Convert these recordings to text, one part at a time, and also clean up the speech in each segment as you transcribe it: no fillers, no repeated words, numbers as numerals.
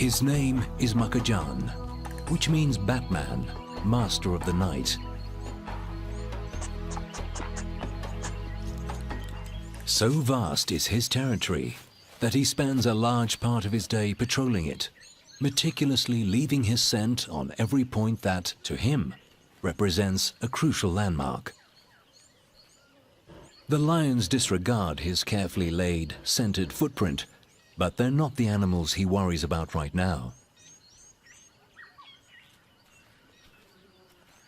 His name is Makajan, which means Batman, master of the night. So vast is his territory that he spends a large part of his day patrolling it, meticulously leaving his scent on every point that, to him, represents a crucial landmark. The lions disregard his carefully laid, scented footprint, but they're not the animals he worries about right now.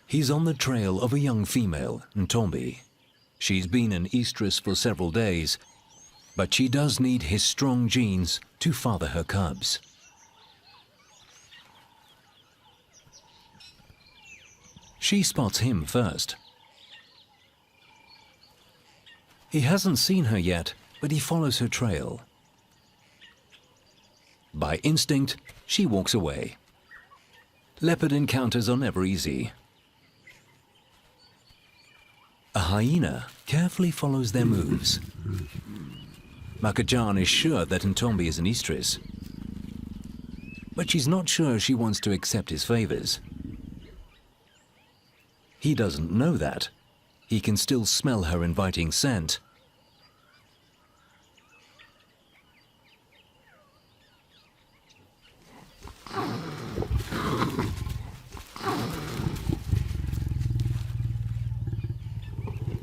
He's on the trail of a young female, Ntombi. She's been in estrus for several days, but she does need his strong genes to father her cubs. She spots him first. He hasn't seen her yet, but he follows her trail. By instinct, she walks away. Leopard encounters are never easy. A hyena carefully follows their moves. Makajan is sure that Ntombi is an estrus, but she's not sure she wants to accept his favors. He doesn't know that. He can still smell her inviting scent.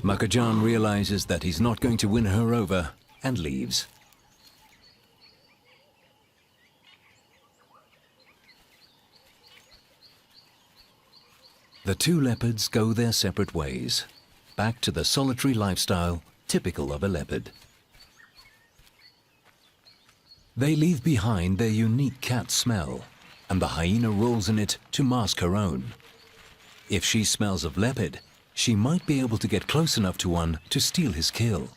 Makajan realizes that he's not going to win her over and leaves. The two leopards go their separate ways, back to the solitary lifestyle typical of a leopard. They leave behind their unique cat smell, and the hyena rolls in it to mask her own. If she smells of leopard, she might be able to get close enough to one to steal his kill.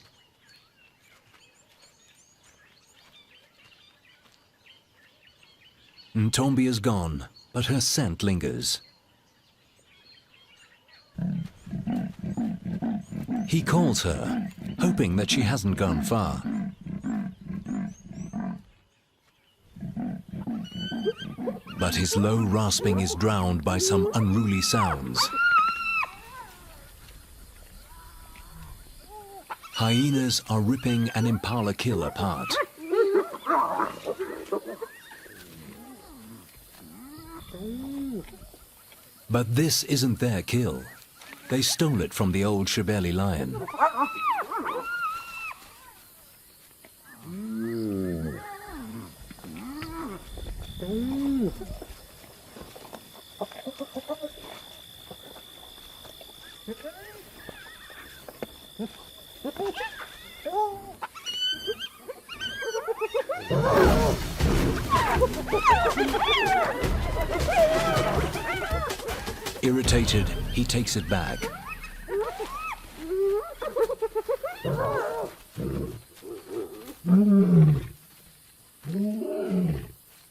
Ntombi is gone, but her scent lingers. He calls her, hoping that she hasn't gone far. But his low rasping is drowned by some unruly sounds. Hyenas are ripping an impala kill apart. But this isn't their kill. They stole it from the old Shibeli lion. Irritated, he takes it back.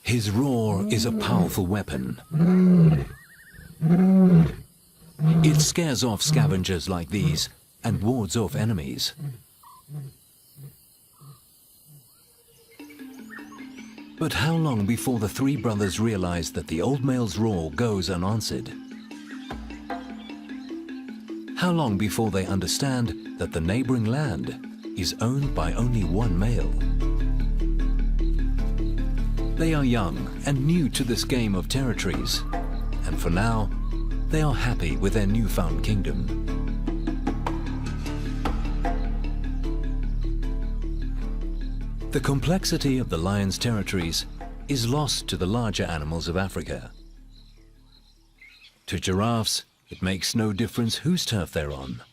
His roar is a powerful weapon. It scares off scavengers like these and wards off enemies. But how long before the three brothers realize that the old male's roar goes unanswered? How long before they understand that the neighboring land is owned by only one male? They are young and new to this game of territories, and for now, they are happy with their newfound kingdom. The complexity of the lion's territories is lost to the larger animals of Africa. To giraffes, it makes no difference whose turf they're on.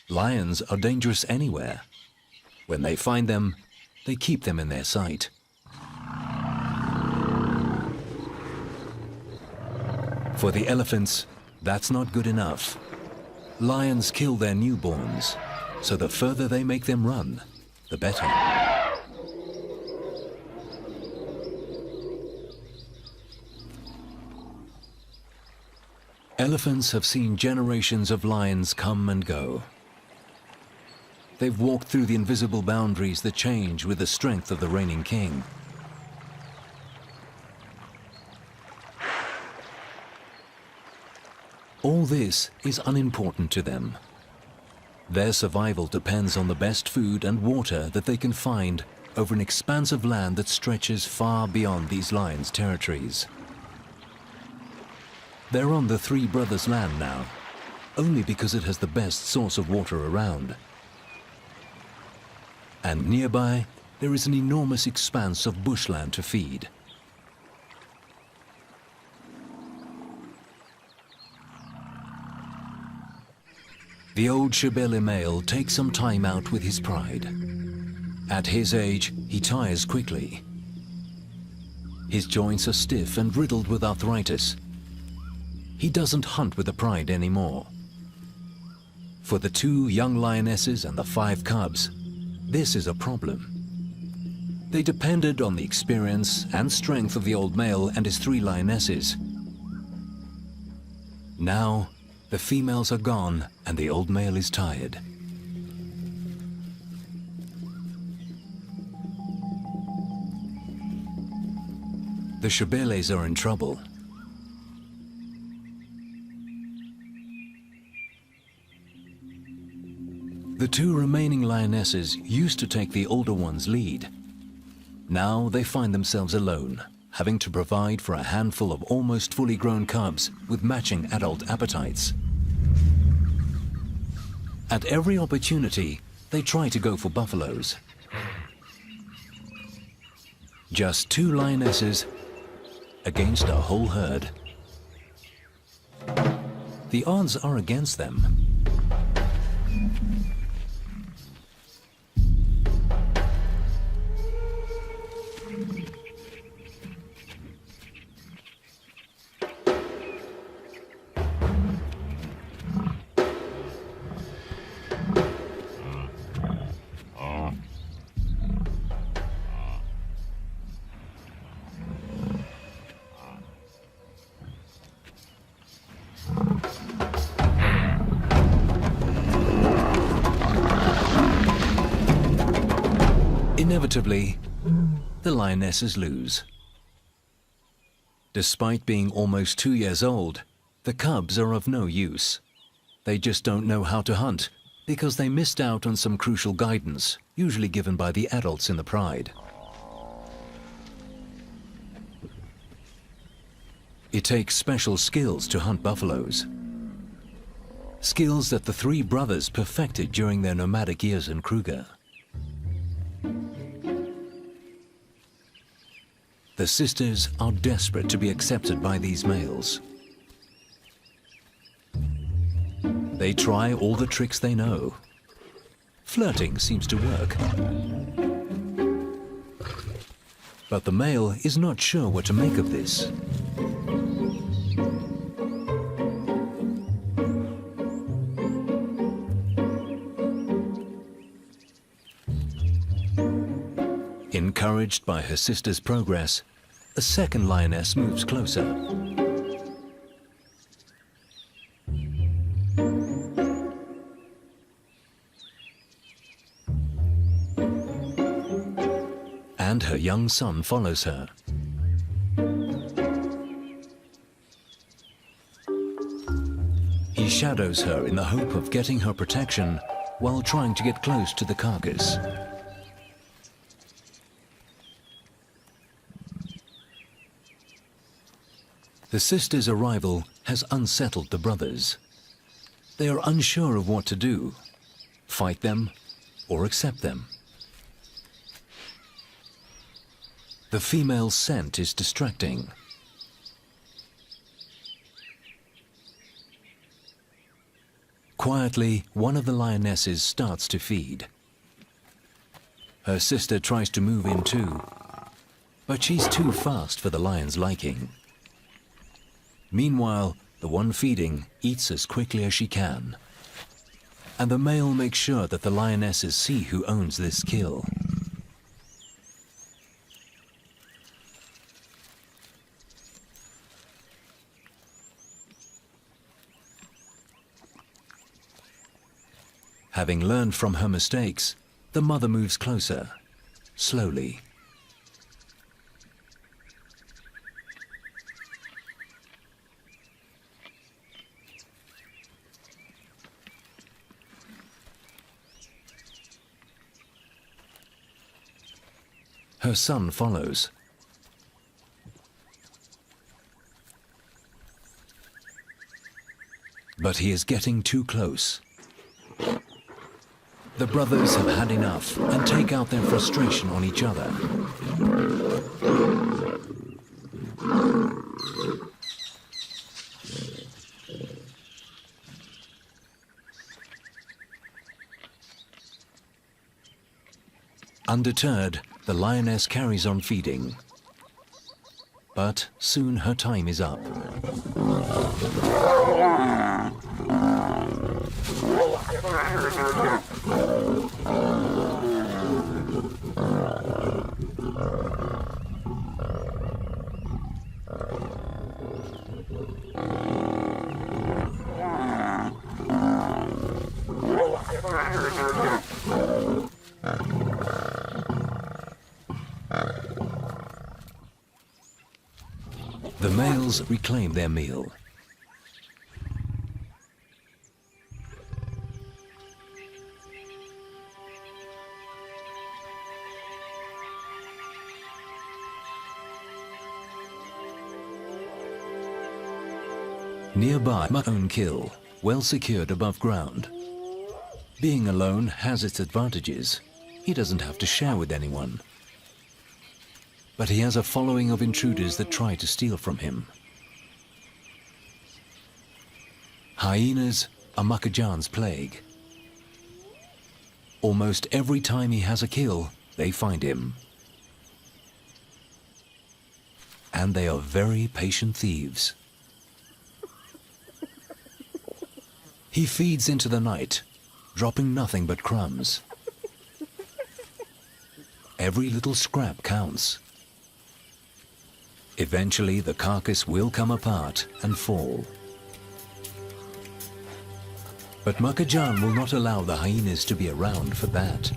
Lions are dangerous anywhere. When they find them, they keep them in their sight. For the elephants, that's not good enough. Lions kill their newborns, so the further they make them run, the better. Elephants have seen generations of lions come and go. They've walked through the invisible boundaries that change with the strength of the reigning king. All this is unimportant to them. Their survival depends on the best food and water that they can find over an expanse of land that stretches far beyond these lions' territories. They're on the three brothers' land now, only because it has the best source of water around. And nearby, there is an enormous expanse of bushland to feed. The old Shebele male takes some time out with his pride. At his age, he tires quickly. His joints are stiff and riddled with arthritis. He doesn't hunt with the pride anymore. For the 2 young lionesses and the 5 cubs, this is a problem. They depended on the experience and strength of the old male and his 3 lionesses. Now, the females are gone and the old male is tired. The Shebeles are in trouble. The 2 remaining lionesses used to take the older one's lead. Now they find themselves alone, having to provide for a handful of almost fully grown cubs with matching adult appetites. At every opportunity, they try to go for buffaloes. Just 2 lionesses against a whole herd. The odds are against them. Inevitably, the lionesses lose. Despite being almost 2 years old, the cubs are of no use. They just don't know how to hunt because they missed out on some crucial guidance, usually given by the adults in the pride. It takes special skills to hunt buffaloes. Skills that the 3 brothers perfected during their nomadic years in Kruger. The sisters are desperate to be accepted by these males. They try all the tricks they know. Flirting seems to work. But the male is not sure what to make of this. Encouraged by her sister's progress, a second lioness moves closer. And her young son follows her. He shadows her in the hope of getting her protection while trying to get close to the carcass. The sisters' arrival has unsettled the brothers. They are unsure of what to do, fight them or accept them. The female scent is distracting. Quietly, one of the lionesses starts to feed. Her sister tries to move in too, but she's too fast for the lion's liking. Meanwhile, the one feeding eats as quickly as she can. And the male makes sure that the lionesses see who owns this kill. Having learned from her mistakes, the mother moves closer, slowly. Her son follows. But he is getting too close. The brothers have had enough and take out their frustration on each other. Undeterred, the lioness carries on feeding. But soon her time is up. The males reclaim their meal. Nearby, my own kill, well secured above ground. Being alone has its advantages. He doesn't have to share with anyone. But he has a following of intruders that try to steal from him. Hyenas are Makajan's plague. Almost every time he has a kill, they find him. And they are very patient thieves. He feeds into the night, dropping nothing but crumbs. Every little scrap counts. Eventually, the carcass will come apart and fall. But Makajan will not allow the hyenas to be around for that.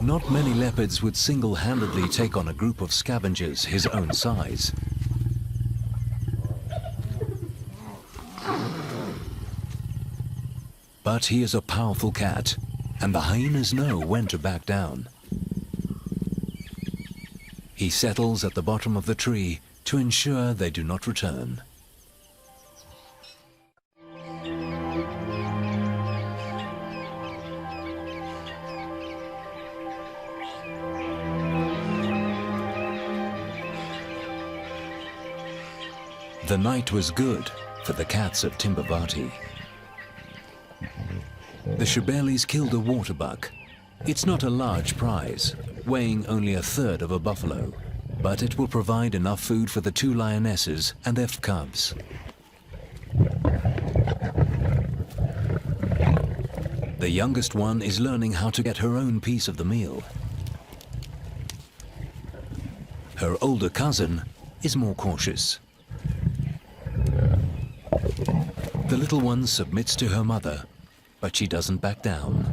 Not many leopards would single-handedly take on a group of scavengers his own size. But he is a powerful cat, and the hyenas know when to back down. He settles at the bottom of the tree to ensure they do not return. The night was good for the cats of Timbavati. The Shebelis killed a waterbuck. It's not a large prize, weighing only a third of a buffalo, but it will provide enough food for the two lionesses and their cubs. The youngest one is learning how to get her own piece of the meal. Her older cousin is more cautious. The little one submits to her mother, but she doesn't back down.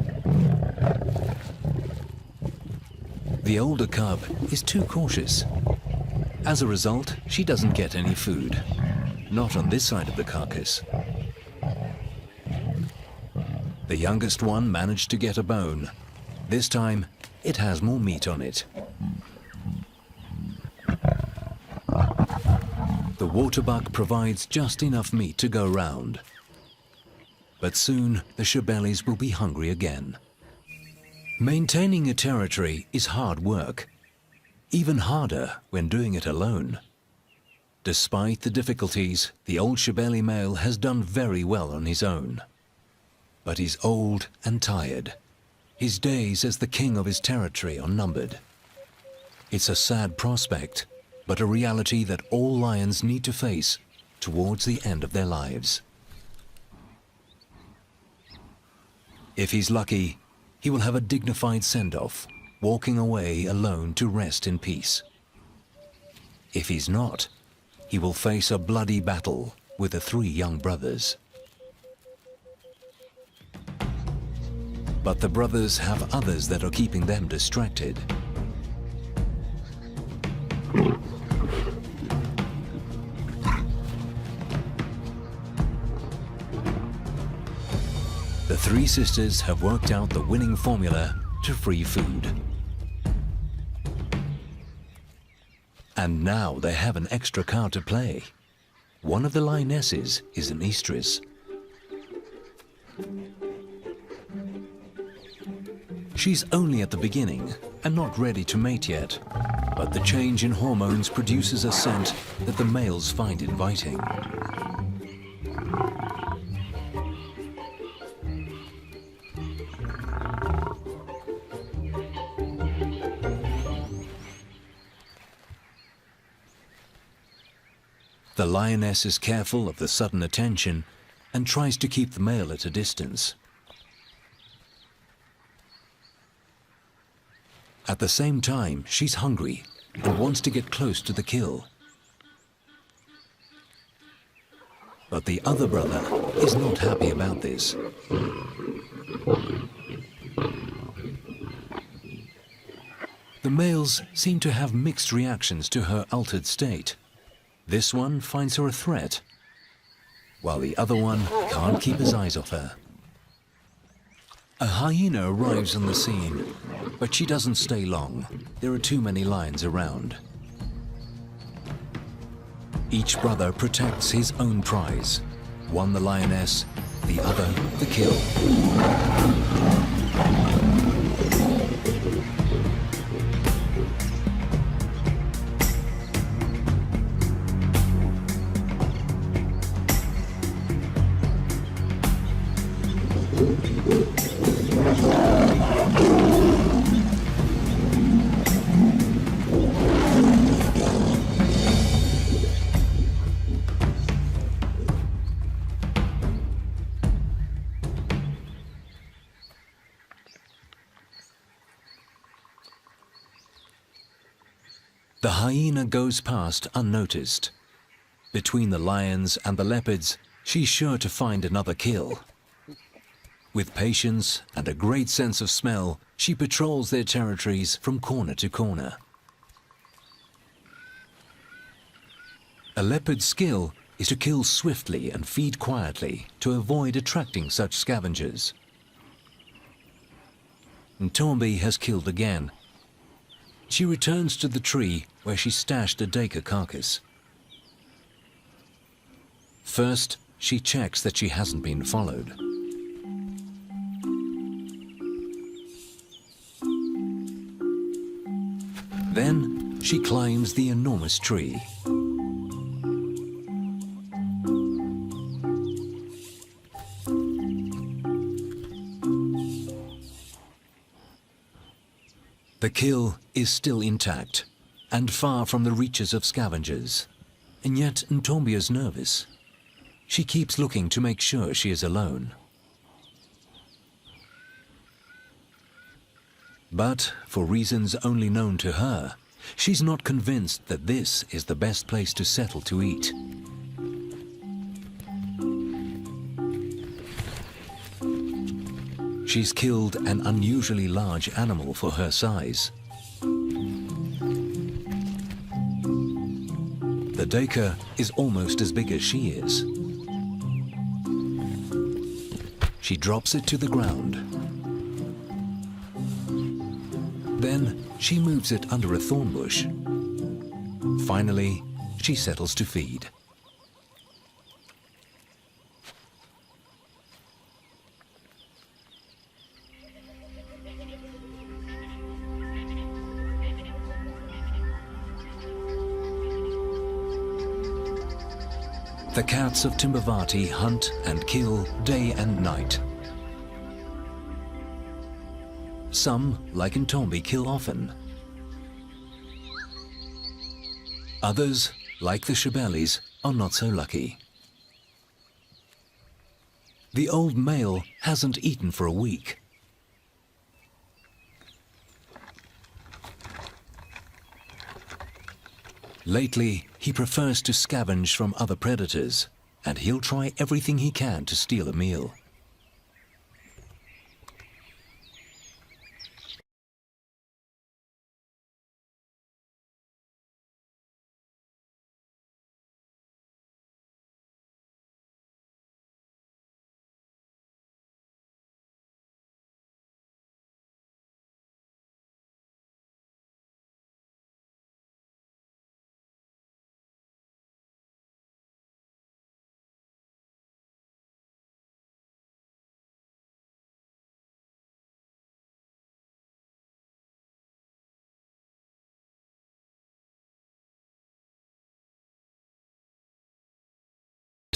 The older cub is too cautious. As a result, she doesn't get any food. Not on this side of the carcass. The youngest one managed to get a bone. This time, it has more meat on it. The waterbuck provides just enough meat to go round. But soon, the Shebelis will be hungry again. Maintaining a territory is hard work, even harder when doing it alone. Despite the difficulties, the old Shebeli male has done very well on his own. But he's old and tired. His days as the king of his territory are numbered. It's a sad prospect, but a reality that all lions need to face towards the end of their lives. If he's lucky, he will have a dignified send-off, walking away alone to rest in peace. If he's not, he will face a bloody battle with the three young brothers. But the brothers have others that are keeping them distracted. The three sisters have worked out the winning formula to free food. And now they have an extra card to play. One of the lionesses is an estrus. She's only at the beginning and not ready to mate yet, but the change in hormones produces a scent that the males find inviting. The lioness is careful of the sudden attention and tries to keep the male at a distance. At the same time, she's hungry and wants to get close to the kill. But the other brother is not happy about this. The males seem to have mixed reactions to her altered state. This one finds her a threat, while the other one can't keep his eyes off her. A hyena arrives on the scene, but she doesn't stay long. There are too many lions around. Each brother protects his own prize. One the lioness, the other the kill. The hyena goes past unnoticed. Between the lions and the leopards, she's sure to find another kill. With patience and a great sense of smell, she patrols their territories from corner to corner. A leopard's skill is to kill swiftly and feed quietly to avoid attracting such scavengers. Ntombi has killed again. She returns to the tree where she stashed a duiker carcass. First, she checks that she hasn't been followed. Then, she climbs the enormous tree. The kill is still intact and far from the reaches of scavengers. And yet Ntombi is nervous. She keeps looking to make sure she is alone. But, for reasons only known to her, she's not convinced that this is the best place to settle to eat. She's killed an unusually large animal for her size. The duiker is almost as big as she is. She drops it to the ground. Then she moves it under a thorn bush. Finally, she settles to feed. The cats of Timbavati hunt and kill day and night. Some, like Ntombi, kill often. Others, like the Shebelis, are not so lucky. The old male hasn't eaten for a week. Lately, he prefers to scavenge from other predators, and he'll try everything he can to steal a meal.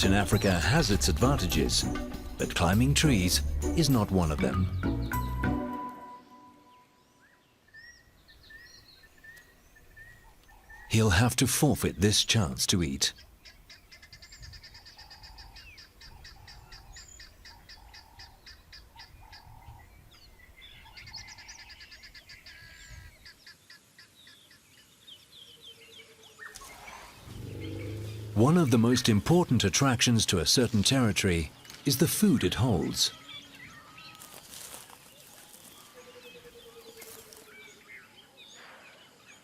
aloft in Africa has its advantages, but climbing trees is not one of them. He'll have to forfeit this chance to eat. One of the most important attractions to a certain territory is the food it holds.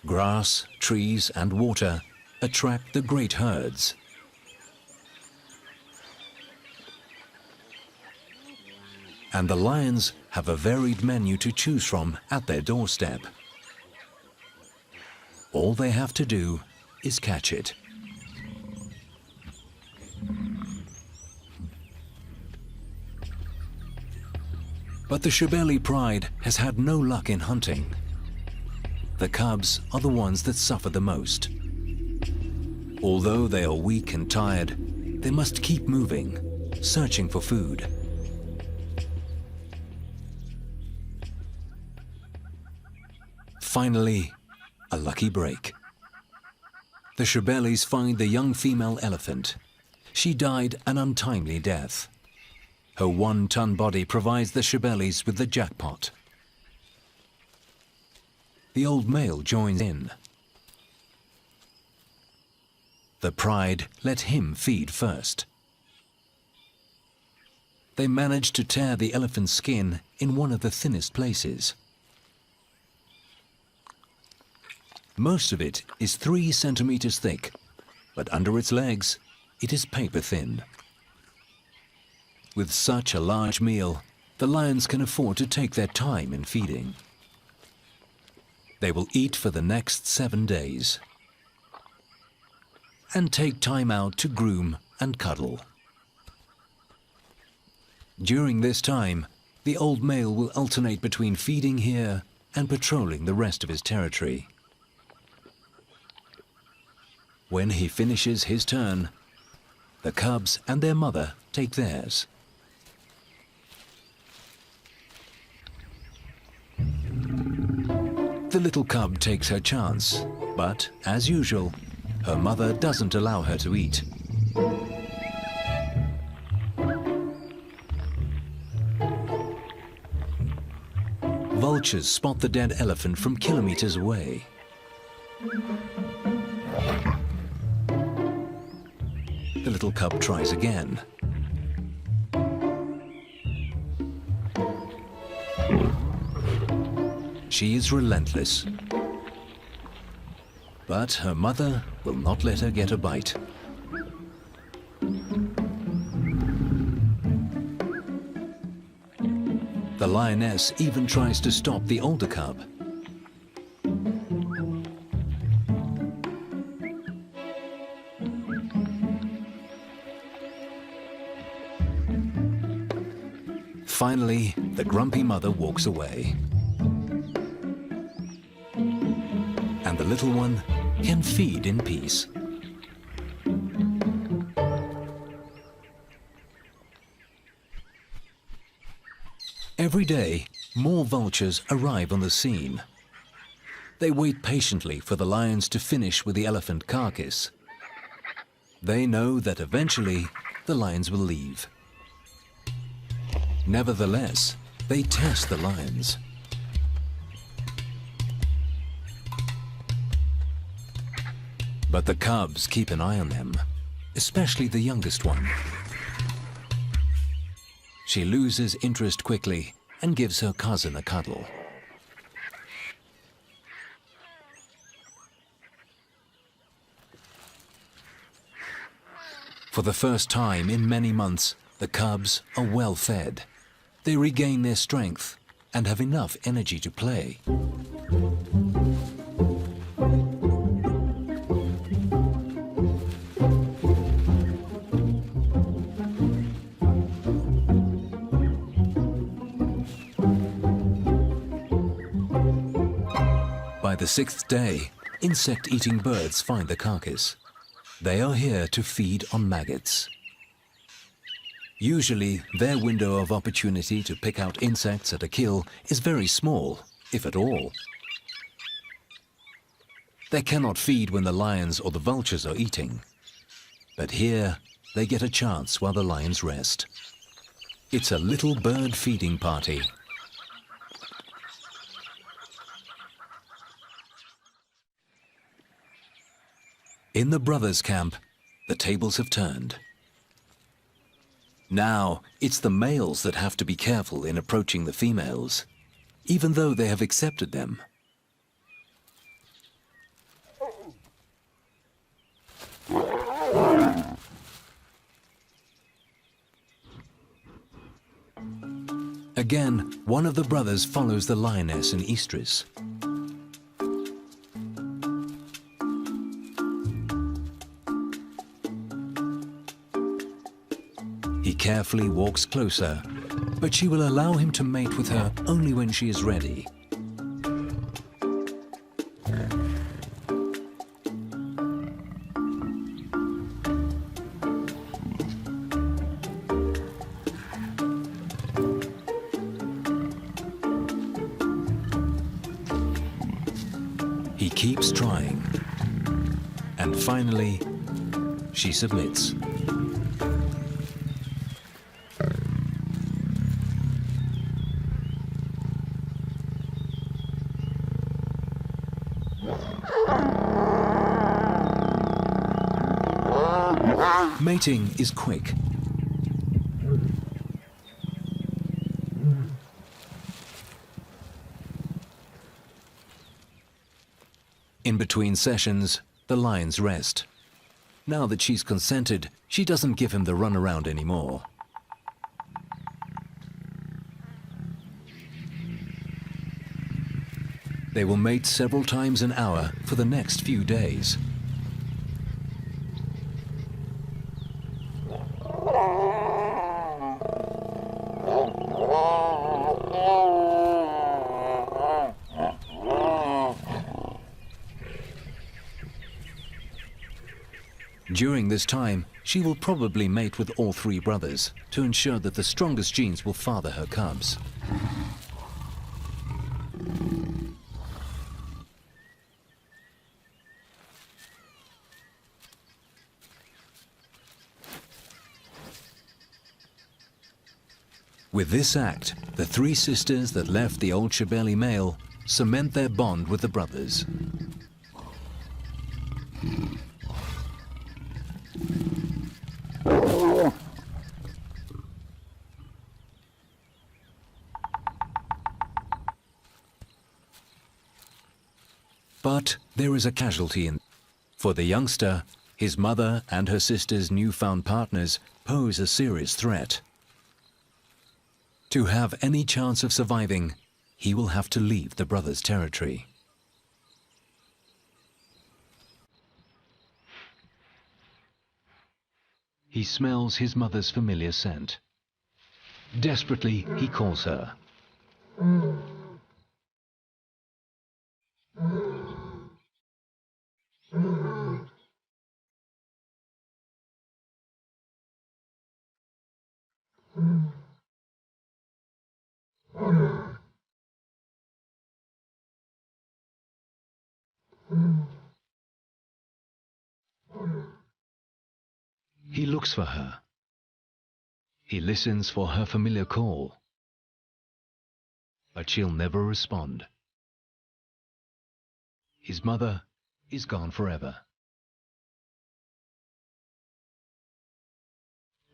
Grass, trees, and water attract the great herds. And the lions have a varied menu to choose from at their doorstep. All they have to do is catch it. But the Shebeli pride has had no luck in hunting. The cubs are the ones that suffer the most. Although they are weak and tired, they must keep moving, searching for food. Finally, a lucky break. The Shebelis find the young female elephant. She died an untimely death. Her 1-ton body provides the Shebelis with the jackpot. The old male joins in. The pride let him feed first. They manage to tear the elephant's skin in one of the thinnest places. Most of it is 3 centimeters thick, but under its legs, it is paper thin. With such a large meal, the lions can afford to take their time in feeding. They will eat for the next 7 days and take time out to groom and cuddle. During this time, the old male will alternate between feeding here and patrolling the rest of his territory. When he finishes his turn, the cubs and their mother take theirs. The little cub takes her chance, but, as usual, her mother doesn't allow her to eat. Vultures spot the dead elephant from kilometers away. The little cub tries again. She is relentless. But her mother will not let her get a bite. The lioness even tries to stop the older cub. Finally, the grumpy mother walks away. And the little one can feed in peace. Every day, more vultures arrive on the scene. They wait patiently for the lions to finish with the elephant carcass. They know that eventually the lions will leave. Nevertheless, they test the lions. But the cubs keep an eye on them, especially the youngest one. She loses interest quickly and gives her cousin a cuddle. For the first time in many months, the cubs are well fed. They regain their strength and have enough energy to play. By the 6th day, insect-eating birds find the carcass. They are here to feed on maggots. Usually, their window of opportunity to pick out insects at a kill is very small, if at all. They cannot feed when the lions or the vultures are eating. But here, they get a chance while the lions rest. It's a little bird feeding party. In the brothers' camp, the tables have turned. Now, it's the males that have to be careful in approaching the females, even though they have accepted them. Again, one of the brothers follows the lioness and estrus. He carefully walks closer, but she will allow him to mate with her only when she is ready. He keeps trying, and finally, she submits. Mating is quick. In between sessions, the lions rest. Now that she's consented, she doesn't give him the runaround anymore. They will mate several times an hour for the next few days. During this time, she will probably mate with all three brothers to ensure that the strongest genes will father her cubs. With this act, the three sisters that left the old Shebeli male cement their bond with the brothers. But there is a casualty for the youngster. His mother and her sister's newfound partners pose a serious threat. To have any chance of surviving, he will have to leave the brothers' territory. He smells his mother's familiar scent. Desperately, he calls her. He looks for her. He listens for her familiar call. But she'll never respond. His mother is gone forever.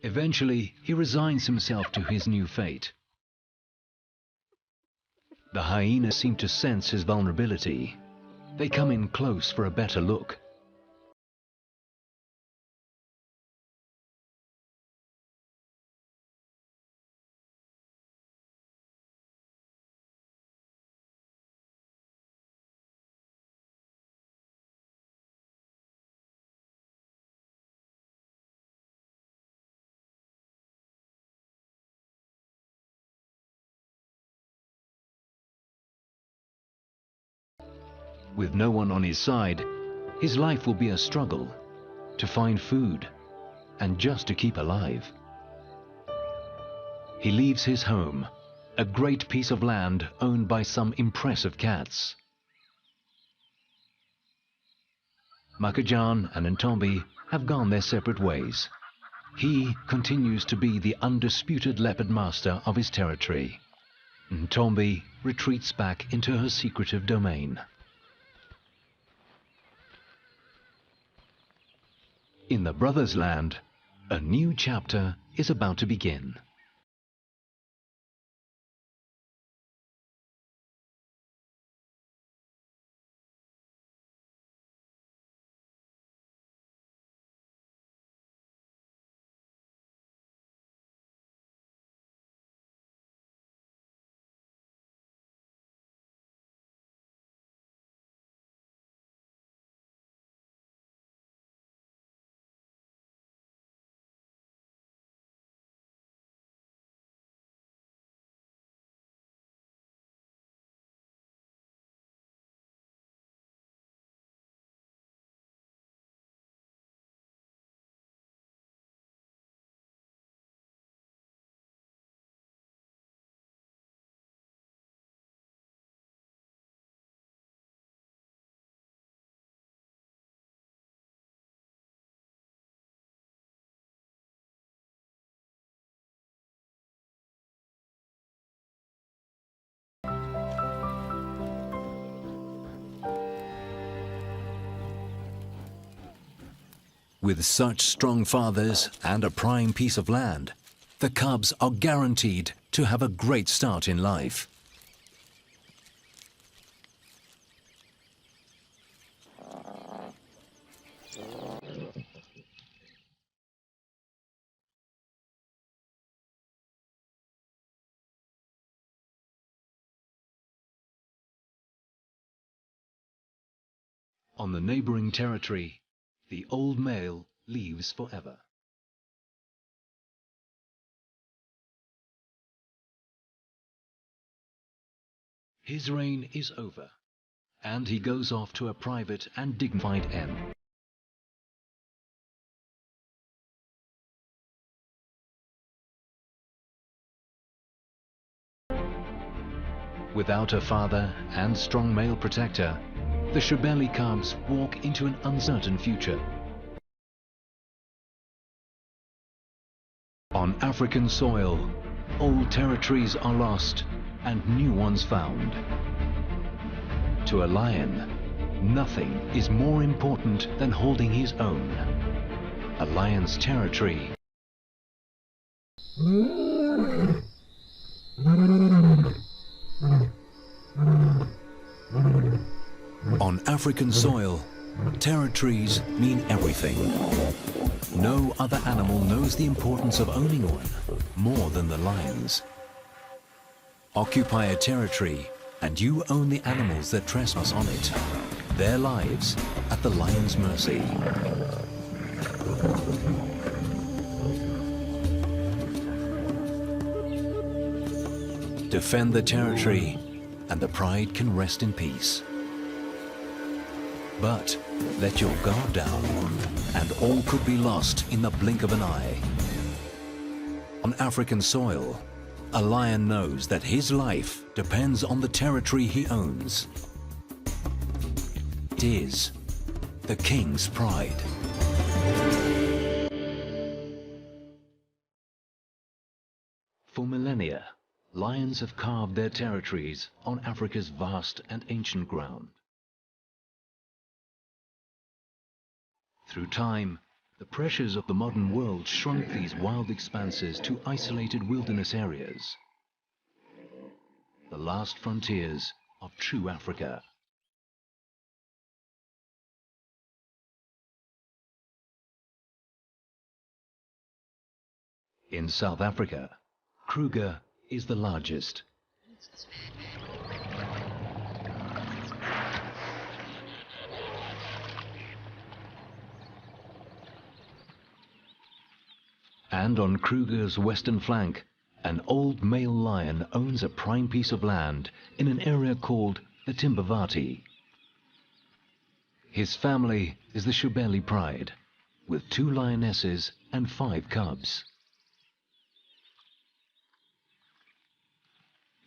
Eventually, he resigns himself to his new fate. The hyenas seem to sense his vulnerability. They come in close for a better look. With no one on his side, his life will be a struggle to find food and just to keep alive. he leaves his home, a great piece of land owned by some impressive cats. Makajan and Ntombi have gone their separate ways. He continues to be the undisputed leopard master of his territory. Ntombi retreats back into her secretive domain. In the brothers' land, a new chapter is about to begin. With such strong fathers and a prime piece of land, the cubs are guaranteed to have a great start in life. On the neighboring territory, the old male leaves forever. His reign is over, and he goes off to a private and dignified end. Without a father and strong male protector, the Shubeli cubs walk into an uncertain future. On African soil, old territories are lost and new ones found. To a lion, nothing is more important than holding his own. A lion's territory on African soil, territories mean everything. No other animal knows the importance of owning one more than the lions. Occupy a territory and you own the animals that trespass on it, their lives at the lion's mercy. Defend the territory and the pride can rest in peace. But let your guard down and all could be lost in the blink of an eye. On African soil, a lion knows that his life depends on the territory he owns. It is the king's pride. For millennia, lions have carved their territories on Africa's vast and ancient ground. Through time, the pressures of the modern world shrunk these wild expanses to isolated wilderness areas, the last frontiers of true Africa. In South Africa, Kruger is the largest. And on Kruger's western flank, an old male lion owns a prime piece of land in an area called the Timbavati. His family is the Shubeli pride, with 2 lionesses and 5 cubs.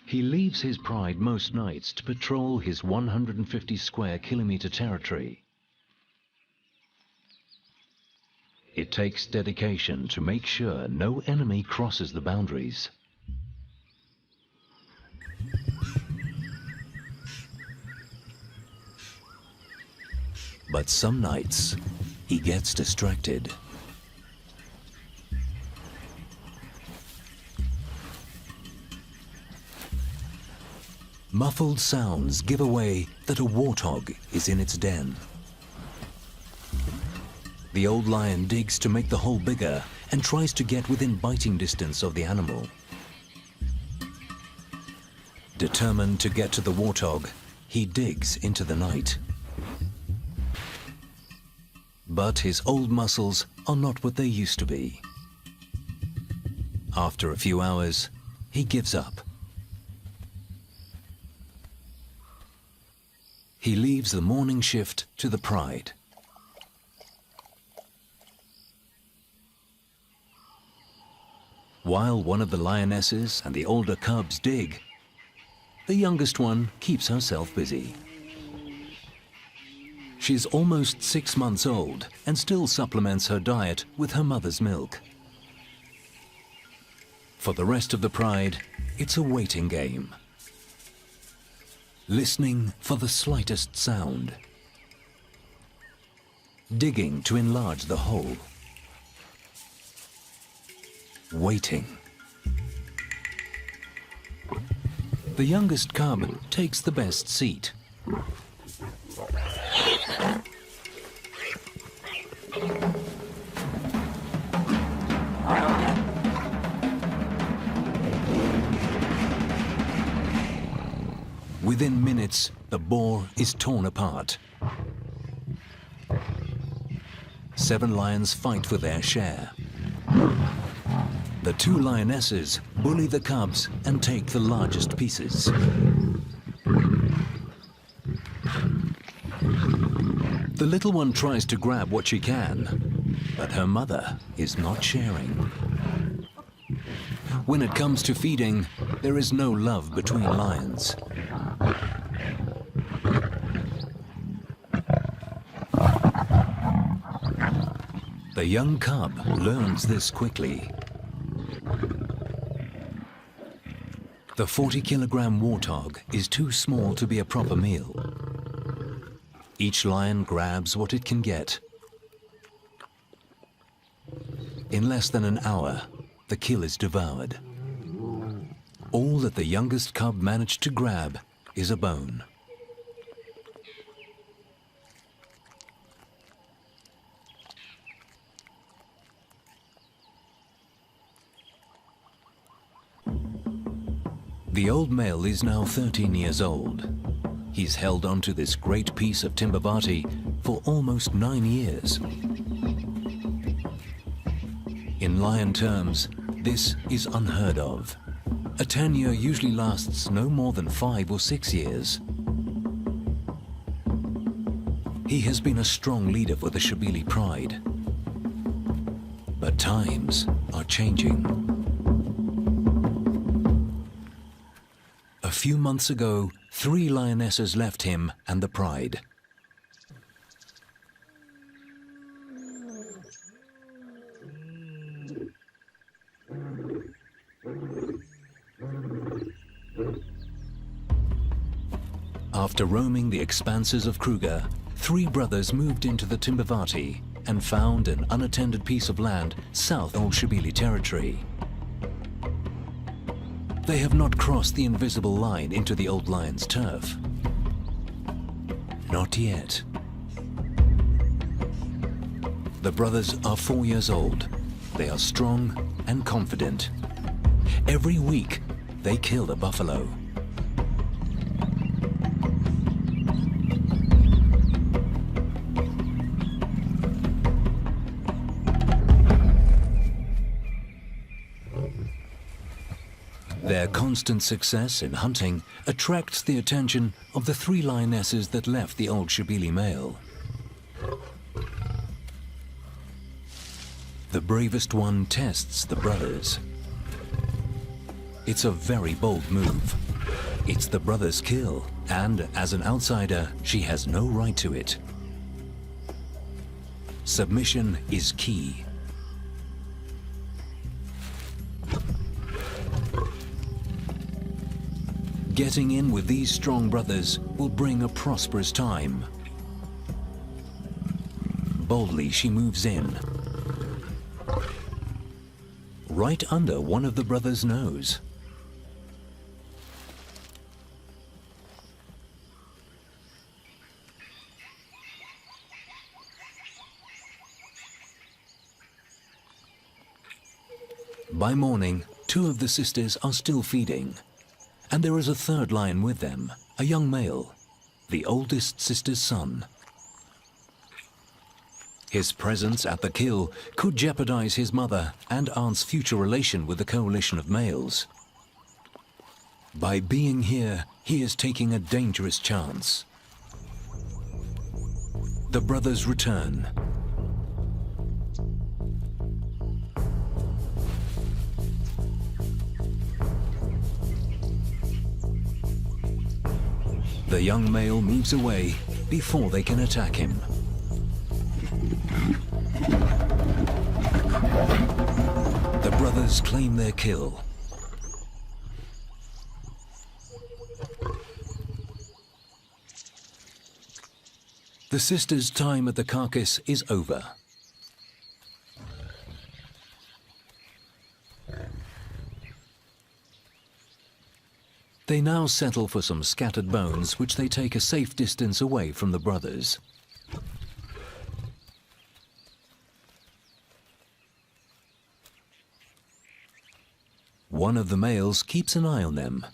He leaves his pride most nights to patrol his 150 square kilometer territory. It takes dedication to make sure no enemy crosses the boundaries. But some nights, he gets distracted. Muffled sounds give away that a warthog is in its den. The old lion digs to make the hole bigger and tries to get within biting distance of the animal. Determined to get to the warthog, he digs into the night. But his old muscles are not what they used to be. After a few hours, he gives up. He leaves the morning shift to the pride. While one of the lionesses and the older cubs dig, the youngest one keeps herself busy. She's almost 6 months old and still supplements her diet with her mother's milk. For the rest of the pride, it's a waiting game. Listening for the slightest sound. Digging to enlarge the hole. Waiting. The youngest cub takes the best seat. Within minutes, the boar is torn apart. 7 lions fight for their share. The 2 lionesses bully the cubs and take the largest pieces. The little one tries to grab what she can, but her mother is not sharing. When it comes to feeding, there is no love between lions. The young cub learns this quickly. The 40-kilogram warthog is too small to be a proper meal. Each lion grabs what it can get. In less than an hour, the kill is devoured. All that the youngest cub managed to grab is a bone. The old male is now 13 years old. He's held onto this great piece of Timbavati for almost 9 years. In lion terms, this is unheard of. A tenure usually lasts no more than 5 or 6 years. He has been a strong leader for the Shabili pride. But times are changing. A few months ago, 3 lionesses left him and the pride. After roaming the expanses of Kruger, 3 brothers moved into the Timbavati and found an unattended piece of land south of Old Shabili territory. They have not crossed the invisible line into the old lion's turf. Not yet. The brothers are 4 years old. They are strong and confident. Every week, they kill a buffalo. Their constant success in hunting attracts the attention of the 3 lionesses that left the old Shabili male. The bravest one tests the brothers. It's a very bold move. It's the brother's kill, and as an outsider, she has no right to it. Submission is key. Getting in with these strong brothers will bring a prosperous time. Boldly she moves in, right under one of the brothers' nose. By morning, two of the sisters are still feeding, and there is a third lion with them, a young male, the oldest sister's son. His presence at the kill could jeopardize his mother and aunt's future relation with the coalition of males. By being here, he is taking a dangerous chance. The brothers return. The young male moves away before they can attack him. The brothers claim their kill. The sisters' time at the carcass is over. They now settle for some scattered bones, which they take a safe distance away from the brothers. One of the males keeps an eye on them.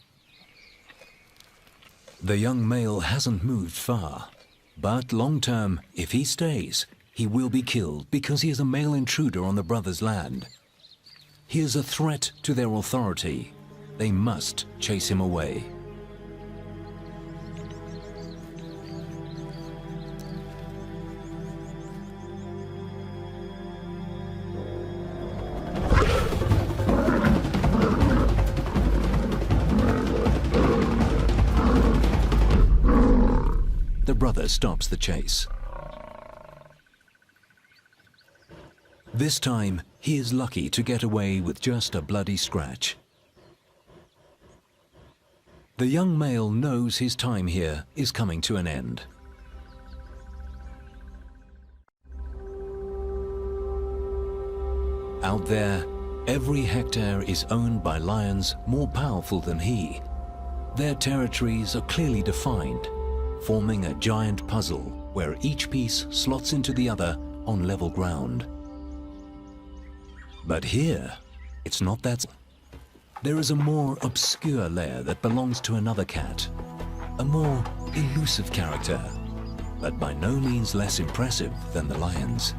The young male hasn't moved far, but long term, if he stays, he will be killed because he is a male intruder on the brothers' land. He is a threat to their authority. They must chase him away. The brother stops the chase. This time, he is lucky to get away with just a bloody scratch. The young male knows his time here is coming to an end. Out there, every hectare is owned by lions more powerful than he. Their territories are clearly defined, forming a giant puzzle where each piece slots into the other on level ground. But here, it's not that. There is a more obscure lair that belongs to another cat, a more elusive character, but by no means less impressive than the lions.